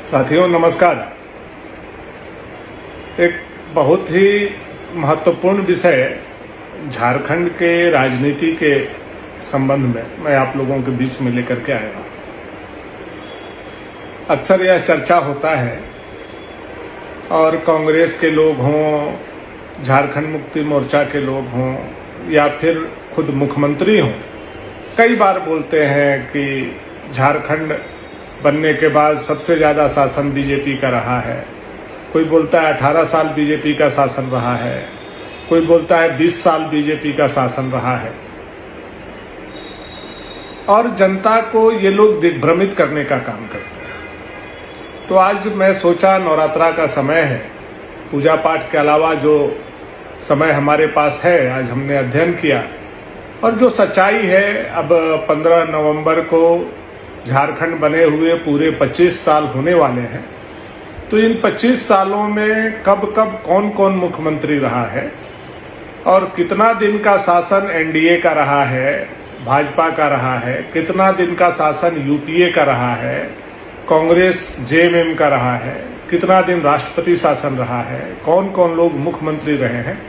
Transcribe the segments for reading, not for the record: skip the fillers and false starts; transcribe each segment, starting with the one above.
साथियों नमस्कार। एक बहुत ही महत्वपूर्ण विषय झारखंड के राजनीति के संबंध में मैं आप लोगों के बीच में लेकर के आया हूं। अक्सर यह चर्चा होता है और कांग्रेस के लोग हों, झारखंड मुक्ति मोर्चा के लोग हों या फिर खुद मुख्यमंत्री हों, कई बार बोलते हैं कि झारखंड बनने के बाद सबसे ज़्यादा शासन बीजेपी का रहा है। कोई बोलता है 18 साल बीजेपी का शासन रहा है, कोई बोलता है 20 साल बीजेपी का शासन रहा है। और जनता को ये लोग दिग्भ्रमित करने का काम करते हैं। तो आज मैं सोचा नवरात्रा का समय है, पूजा पाठ के अलावा जो समय हमारे पास है, आज हमने अध्ययन किया और जो सच्चाई है, अब 15 नवंबर को झारखंड बने हुए पूरे 25 साल होने वाले हैं। तो इन 25 सालों में कब कब कौन कौन मुख्यमंत्री रहा है और कितना दिन का शासन एनडीए का रहा है, भाजपा का रहा है, कितना दिन का शासन यूपीए का रहा है, कांग्रेस जेएमएम का रहा है, कितना दिन राष्ट्रपति शासन रहा है, कौन कौन लोग मुख्यमंत्री रहे हैं,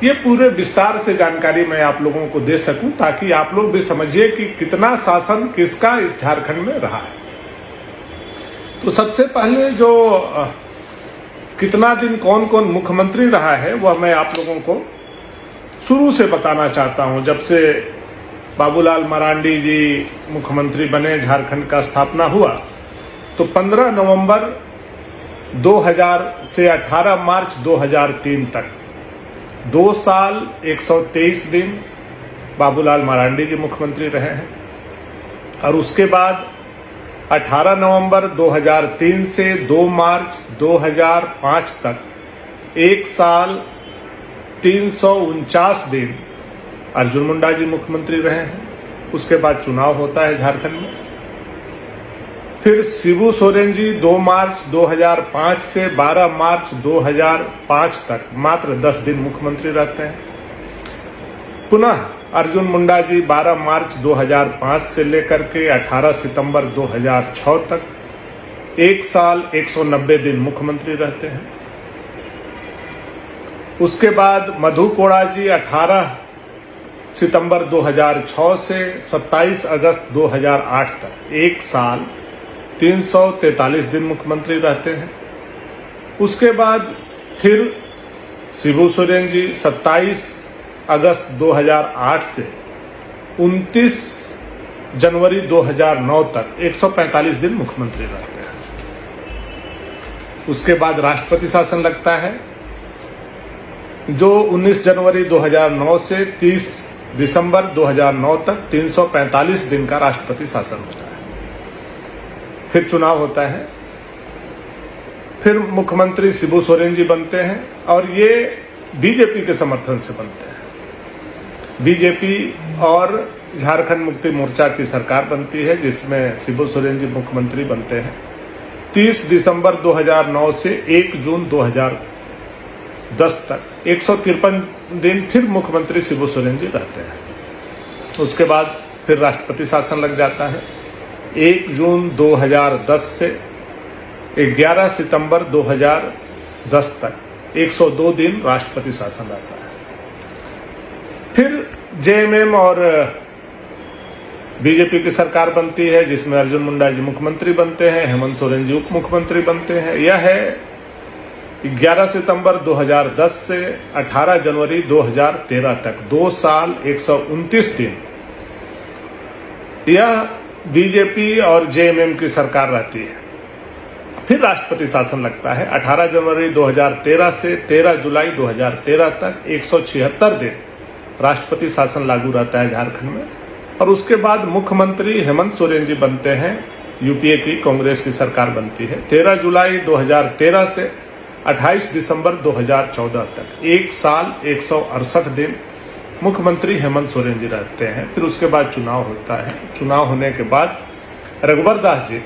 ये पूरे विस्तार से जानकारी मैं आप लोगों को दे सकूं ताकि आप लोग भी समझिए कि कितना शासन किसका इस झारखंड में रहा है। तो सबसे पहले जो कितना दिन कौन कौन मुख्यमंत्री रहा है वह मैं आप लोगों को शुरू से बताना चाहता हूं। जब से बाबूलाल मरांडी जी मुख्यमंत्री बने, झारखंड का स्थापना हुआ, तो 15 नवंबर 2000 से 18 मार्च 2003 तक 2 साल 123 दिन बाबूलाल मरांडी जी मुख्यमंत्री रहे हैं। और उसके बाद 18 नवंबर 2003 से 2 मार्च 2005 तक 1 साल 349 दिन अर्जुन मुंडा जी मुख्यमंत्री रहे हैं। उसके बाद चुनाव होता है झारखंड में। फिर शिबू सोरेन जी 2 मार्च 2005 से 12 मार्च 2005 तक मात्र 10 दिन मुख्यमंत्री रहते हैं। पुनः अर्जुन मुंडा जी 12 मार्च 2005 से लेकर के 18 सितंबर 2006 तक 1 साल 190 दिन मुख्यमंत्री रहते हैं। उसके बाद मधु कोड़ा जी 18 सितंबर 2006 से 27 अगस्त 2008 तक 1 साल 343 दिन मुख्यमंत्री रहते हैं। उसके बाद फिर शिबू सोरेन जी 27 अगस्त 2008 से 29 जनवरी 2009 तक 145 दिन मुख्यमंत्री रहते हैं। उसके बाद राष्ट्रपति शासन लगता है, जो 19 जनवरी 2009 से 30 दिसंबर 2009 तक 345 दिन का राष्ट्रपति शासन होता है। फिर चुनाव होता है, फिर मुख्यमंत्री शिबू सोरेन जी बनते हैं और ये बीजेपी के समर्थन से बनते हैं। बीजेपी और झारखंड मुक्ति मोर्चा की सरकार बनती है, जिसमें शिबू सोरेन जी मुख्यमंत्री बनते हैं। 30 दिसंबर 2009 से 1 जून 2010 तक 153 दिन फिर मुख्यमंत्री शिबू सोरेन जी रहते हैं। उसके बाद फिर राष्ट्रपति शासन लग जाता है। 1 जून 2010 से 11 सितंबर 2010 तक 102 दिन राष्ट्रपति शासन रहता है। फिर जेएमएम और बीजेपी की सरकार बनती है, जिसमें अर्जुन मुंडा जी मुख्यमंत्री बनते हैं, हेमंत सोरेन जी उप मुख्यमंत्री बनते हैं। यह है 11 सितंबर 2010 से 18 जनवरी 2013 तक 2 साल 129 दिन यह बीजेपी और जेएमएम की सरकार रहती है। फिर राष्ट्रपति शासन लगता है 18 जनवरी 2013 से 13 जुलाई 2013 तक 176 दिन राष्ट्रपति शासन लागू रहता है झारखंड में। और उसके बाद मुख्यमंत्री हेमंत सोरेन जी बनते हैं, यूपीए की कांग्रेस की सरकार बनती है। 13 जुलाई 2013 से 28 दिसंबर 2014 तक 1 साल 168 दिन मुख्यमंत्री हेमंत सोरेन जी रहते हैं। फिर उसके बाद चुनाव होता है। चुनाव होने के बाद रघुवर दास जी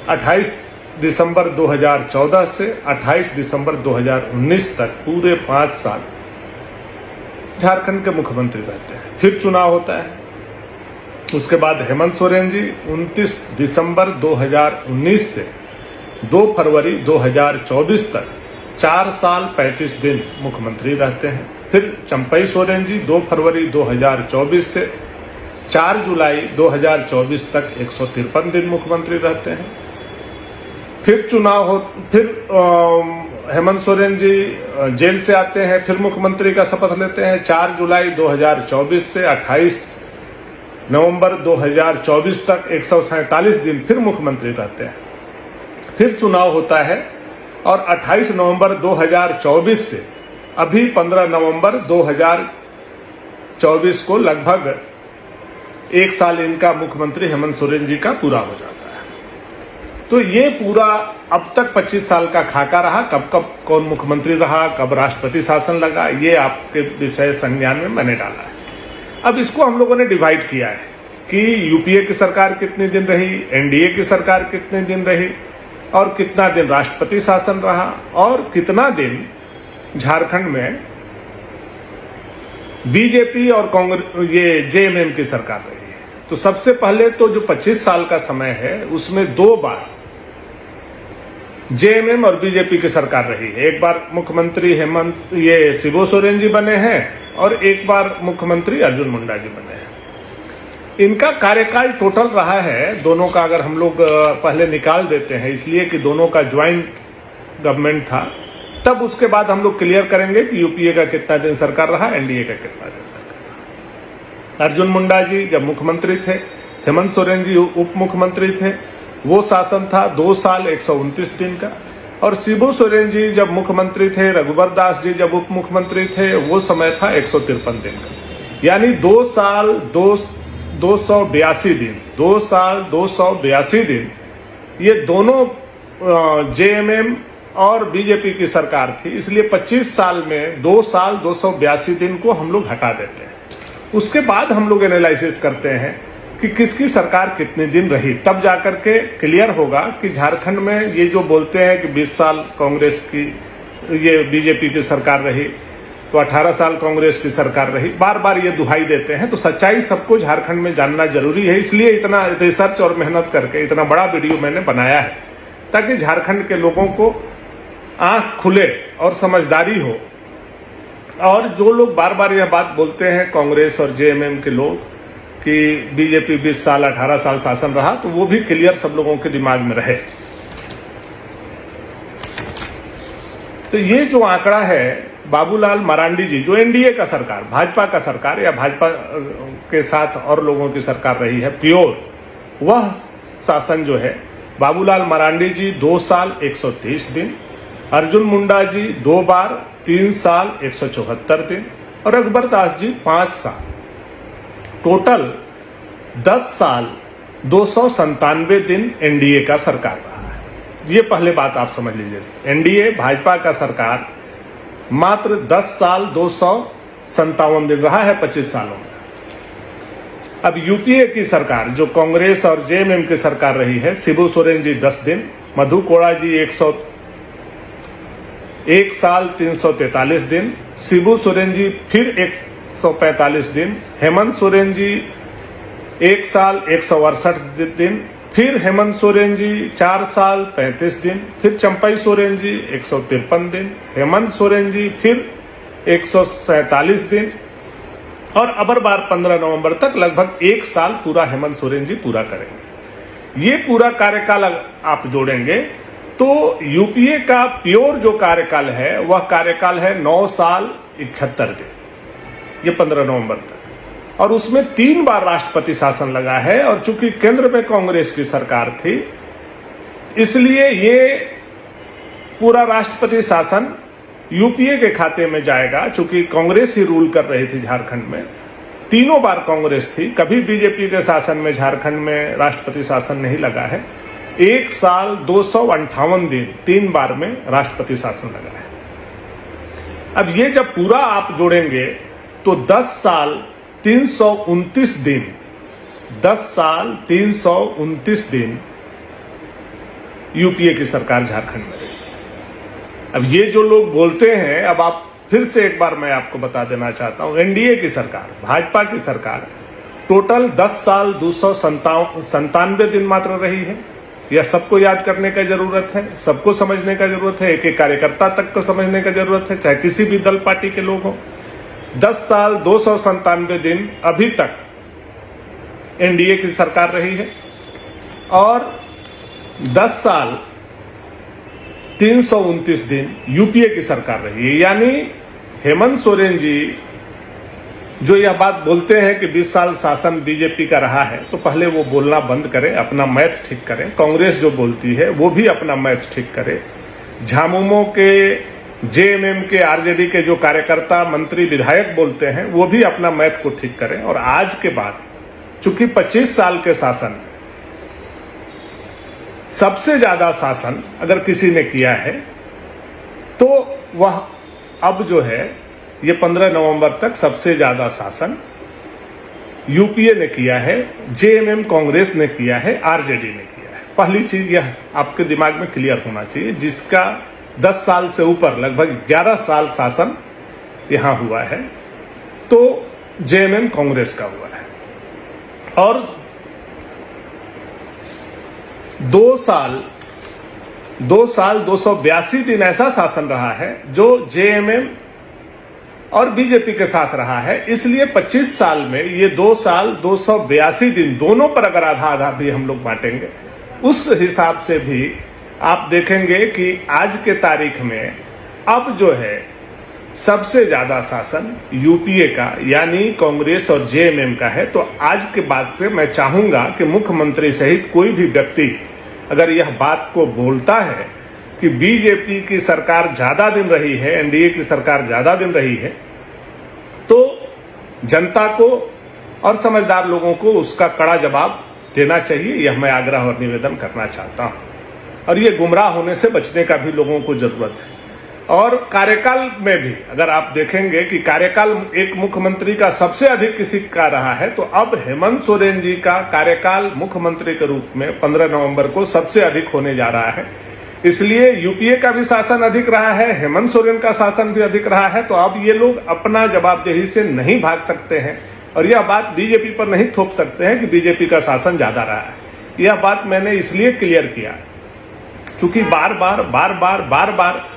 28 दिसंबर 2014 से 28 दिसंबर 2019 तक पूरे 5 साल झारखंड के मुख्यमंत्री रहते हैं। फिर चुनाव होता है। उसके बाद हेमंत सोरेन जी 29 दिसंबर 2019 से 2 फरवरी 2024 तक 4 साल 35 दिन मुख्यमंत्री रहते हैं। फिर चंपई सोरेन जी 2 फरवरी 2024 से 4 जुलाई 2024 तक 153 दिन मुख्यमंत्री रहते हैं। फिर चुनाव हो, फिर हेमंत सोरेन जी जेल से आते हैं, फिर मुख्यमंत्री का शपथ लेते हैं। 4 जुलाई 2024 से 28 नवंबर 2024 तक 147 दिन फिर मुख्यमंत्री रहते हैं। फिर चुनाव होता है और 28 नवंबर 2024 से अभी 15 नवंबर 2024 को लगभग 1 साल इनका मुख्यमंत्री हेमंत सोरेन जी का पूरा हो जाता है। तो ये पूरा अब तक 25 साल का खाका रहा। कब कब कौन मुख्यमंत्री रहा, कब राष्ट्रपति शासन लगा, ये आपके विषय संज्ञान में मैंने डाला है। अब इसको हम लोगों ने डिवाइड किया है कि यूपीए की सरकार कितने दिन रही, एनडीए की सरकार कितने दिन रही, और कितना दिन राष्ट्रपति शासन रहा, और कितना दिन झारखंड में बीजेपी और कांग्रेस ये जेएमएम की सरकार रही है। तो सबसे पहले तो जो 25 साल का समय है उसमें 2 बार जेएमएम और बीजेपी की सरकार रही है। एक बार मुख्यमंत्री शिबू सोरेन जी बने हैं और एक बार मुख्यमंत्री अर्जुन मुंडा जी बने हैं। इनका कार्यकाल टोटल रहा है दोनों का, अगर हम लोग पहले निकाल देते हैं इसलिए कि दोनों का ज्वाइंट गवर्नमेंट था, तब उसके बाद हम लोग क्लियर करेंगे कि यूपीए का कितना दिन सरकार रहा, एनडीए का कितना दिन सरकार रहा। अर्जुन मुंडा जी जब मुख्यमंत्री थे, हेमंत सोरेन जी उप मुख्यमंत्री थे, वो शासन था 2 साल 129 दिन का। और शिबू सोरेन जी जब मुख्यमंत्री थे, रघुवर दास जी जब उप मुख्यमंत्री थे, वो समय था 153 दिन का। यानी 2 साल 282 दिन, 2 साल 282 दिन ये दोनों जेएमएम और बीजेपी की सरकार थी। इसलिए 25 साल में 2 साल 282 दिन को हम लोग हटा देते हैं। उसके बाद हम लोग एनालिसिस करते हैं कि किसकी सरकार कितने दिन रही, तब जाकर के क्लियर होगा कि झारखंड में ये जो बोलते हैं कि 20 साल कांग्रेस की ये बीजेपी की सरकार रही, तो 18 साल कांग्रेस की सरकार रही, बार बार ये दुहाई देते हैं। तो सच्चाई सबको झारखंड में जानना जरूरी है, इसलिए इतना रिसर्च और मेहनत करके इतना बड़ा वीडियो मैंने बनाया है, ताकि झारखंड के लोगों को आंख खुले और समझदारी हो। और जो लोग बार बार यह बात बोलते हैं कांग्रेस और जेएमएम के लोग कि बीजेपी 20 साल 18 साल शासन रहा, तो वो भी क्लियर सब लोगों के दिमाग में रहे। तो ये जो आंकड़ा है, बाबूलाल मरांडी जी जो एनडीए का सरकार, भाजपा का सरकार या भाजपा के साथ और लोगों की सरकार रही है प्योर, वह शासन जो है, बाबूलाल मरांडी जी 2 साल 123 दिन, अर्जुन मुंडा जी 2 बार 3 साल 174 दिन, और रघुवर दास जी 5 साल, टोटल 10 साल 297 दिन एनडीए का सरकार रहा है। ये पहले बात आप समझ लीजिए, एनडीए भाजपा का सरकार मात्र 10 साल 257 दिन रहा है 25 सालों में। अब यूपीए की सरकार जो कांग्रेस और जेएमएम की सरकार रही है, शिबू सोरेन जी 10 दिन, मधु कोड़ा जी 1 साल 343 दिन, शिबू सोरेन जी फिर 145 दिन, हेमंत सोरेन जी 1 साल 168 दिन, फिर हेमंत सोरेन जी 4 साल 35 दिन, फिर चंपई सोरेन जी 153 दिन, हेमंत सोरेन जी फिर 147 दिन, और अबर बार 15 नवंबर तक लगभग 1 साल पूरा हेमंत सोरेन जी पूरा करेंगे। ये पूरा कार्यकाल आप जोड़ेंगे तो यूपीए का प्योर जो कार्यकाल है वह कार्यकाल है 9 साल 71 दिन, ये 15 नवंबर तक, और उसमें 3 बार राष्ट्रपति शासन लगा है। और चूंकि केंद्र में कांग्रेस की सरकार थी, इसलिए ये पूरा राष्ट्रपति शासन यूपीए के खाते में जाएगा। चूंकि कांग्रेस ही रूल कर रही थी झारखंड में, 3 बार कांग्रेस थी, कभी बीजेपी के शासन में झारखंड में राष्ट्रपति शासन नहीं लगा है। 1 साल 258 दिन 3 बार में राष्ट्रपति शासन लगा है। अब ये जब पूरा आप जोड़ेंगे तो 10 साल 329 दिन, 10 साल 329 दिन यूपीए की सरकार झारखंड में रही। अब ये जो लोग बोलते हैं, अब आप फिर से एक बार मैं आपको बता देना चाहता हूं, एनडीए की सरकार, भाजपा की सरकार टोटल 10 साल 297 दिन मात्र रही है। यह सबको याद करने का जरूरत है, सबको समझने का जरूरत है, एक एक कार्यकर्ता तक को समझने का जरूरत है, चाहे किसी भी दल पार्टी के लोग हों। 10 साल 297 दिन अभी तक एनडीए की सरकार रही है और 10 साल 329 दिन यूपीए की सरकार रही है। यानी हेमंत सोरेन जी जो यह बात बोलते हैं कि 20 साल शासन बीजेपी का रहा है, तो पहले वो बोलना बंद करें, अपना मैथ ठीक करें। कांग्रेस जो बोलती है वो भी अपना मैथ ठीक करे। झामुमो के, जेएमएम के, आरजेडी के जो कार्यकर्ता, मंत्री, विधायक बोलते हैं वो भी अपना मैथ को ठीक करें। और आज के बाद चूंकि 25 साल के शासन में सबसे ज्यादा शासन अगर किसी ने किया है तो वह अब जो है ये 15 नवंबर तक सबसे ज्यादा शासन यूपीए ने किया है, जेएमएम कांग्रेस ने किया है, आरजेडी ने किया है। पहली चीज यह आपके दिमाग में क्लियर होना चाहिए, जिसका 10 साल से ऊपर लगभग 11 साल शासन यहां हुआ है तो जेएमएम कांग्रेस का हुआ है। और 2 साल 282 दिन ऐसा शासन रहा है जो जेएमएम और बीजेपी के साथ रहा है। इसलिए 25 साल में ये 2 साल 282 दिन दोनों पर अगर आधा आधा भी हम लोग बांटेंगे, उस हिसाब से भी आप देखेंगे कि आज के तारीख में अब जो है सबसे ज्यादा शासन यूपीए का यानी कांग्रेस और जेएमएम का है। तो आज के बाद से मैं चाहूंगा कि मुख्यमंत्री सहित कोई भी व्यक्ति अगर यह बात को बोलता है कि बीजेपी की सरकार ज्यादा दिन रही है, एनडीए की सरकार ज्यादा दिन रही है, तो जनता को और समझदार लोगों को उसका कड़ा जवाब देना चाहिए। यह मैं आग्रह और निवेदन करना चाहता हूं। और ये गुमराह होने से बचने का भी लोगों को जरूरत है। और कार्यकाल में भी अगर आप देखेंगे कि कार्यकाल एक मुख्यमंत्री का सबसे अधिक किसी का रहा है, तो अब हेमंत सोरेन जी का कार्यकाल मुख्यमंत्री के रूप में 15 नवंबर को सबसे अधिक होने जा रहा है। इसलिए यूपीए का भी शासन अधिक रहा है, हेमंत सोरेन का शासन भी अधिक रहा है। तो अब ये लोग अपना जवाबदेही से नहीं भाग सकते हैं और यह बात बीजेपी पर नहीं थोप सकते हैं कि बीजेपी का शासन ज्यादा रहा है। यह बात मैंने इसलिए क्लियर किया चूंकि बार बार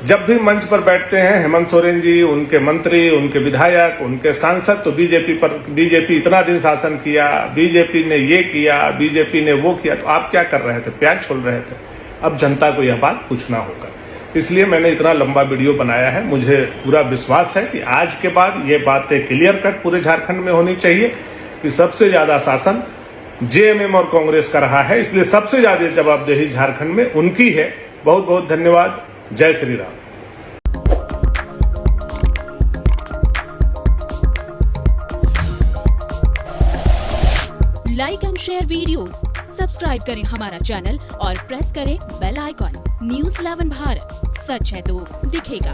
जब भी मंच पर बैठते हैं हेमंत सोरेन जी, उनके मंत्री, उनके विधायक, उनके सांसद, तो बीजेपी इतना दिन शासन किया, बीजेपी ने ये किया, बीजेपी ने वो किया। तो आप क्या कर रहे थे? प्याज छोल रहे थे। अब जनता को यह बात पूछना होगा। इसलिए मैंने इतना लंबा वीडियो बनाया है। मुझे पूरा विश्वास है कि आज के बाद ये बातें क्लियर कट पूरे झारखंड में होनी चाहिए कि सबसे ज्यादा शासन जेएमएम और कांग्रेस का रहा है। इसलिए सबसे ज्यादा जवाबदेही झारखंड में उनकी है। बहुत बहुत धन्यवाद। जय Shri Ram. Like and share videos, subscribe करें हमारा चैनल और प्रेस करें बेल आइकॉन। News 11 भारत, सच है तो दिखेगा।